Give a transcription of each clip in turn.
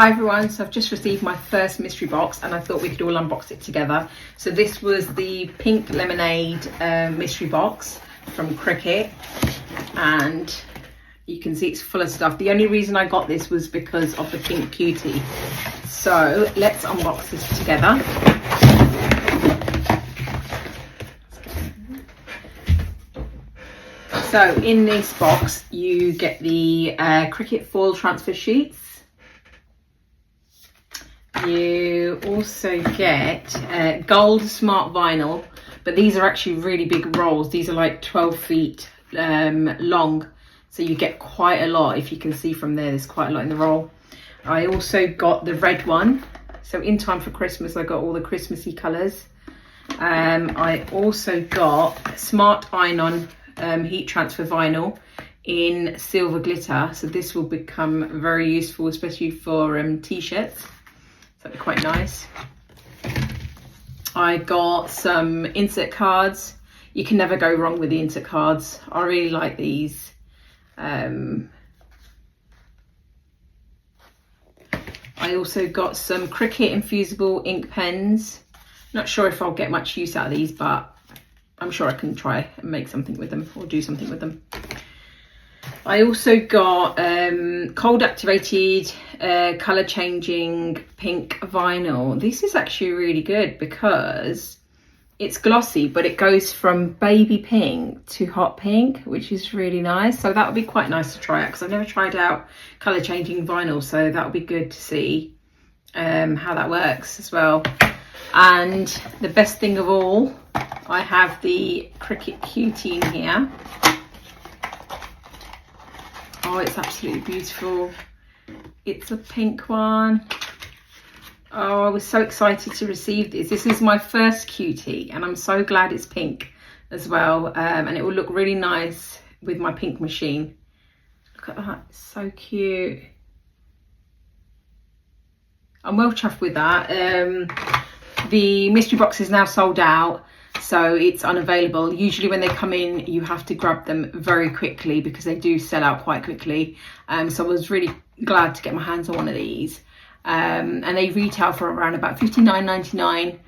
Hi everyone, so I've just received my first mystery box and I thought we could all unbox it together. So this was the pink lemonade mystery box from Cricut, and you can see it's full of stuff. The only reason I got this was because of the pink cutie. So let's unbox this together. So in this box you get the Cricut foil transfer sheets. You also get gold smart vinyl, but these are actually really big rolls. These are like 12 feet long, so you get quite a lot. If you can see from there, there's quite a lot in the roll. I also got the red one, so in time for Christmas I got all the Christmassy colours. I also got smart iron-on heat transfer vinyl in silver glitter, so this will become very useful, especially for t-shirts. So that'd be quite nice. I got some insert cards. You can never go wrong with the insert cards. I really like these. I also got some Cricut infusible ink pens. Not sure if I'll get much use out of these, but I'm sure I can try and make something with them or do something with them. I also got cold activated colour changing pink vinyl. This is actually really good because it's glossy, but it goes from baby pink to hot pink, which is really nice. So that would be quite nice to try out because I've never tried out colour changing vinyl, so that would be good to see how that works as well. And the best thing of all, I have the Cricut cutie in here. Oh, it's absolutely beautiful. It's a pink one. Oh, I was so excited to receive this. This is my first cutie and I'm so glad it's pink as well. And it will look really nice with my pink machine. Look at that, it's so cute. I'm well chuffed with that. The mystery box is now sold out, so it's unavailable. Usually when they come in, you have to grab them very quickly because they do sell out quite quickly. So I was really glad to get my hands on one of these. And they retail for around about $59.99.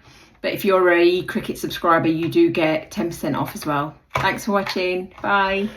But if you're a Cricut subscriber, you do get 10% off as well. Thanks for watching. Bye.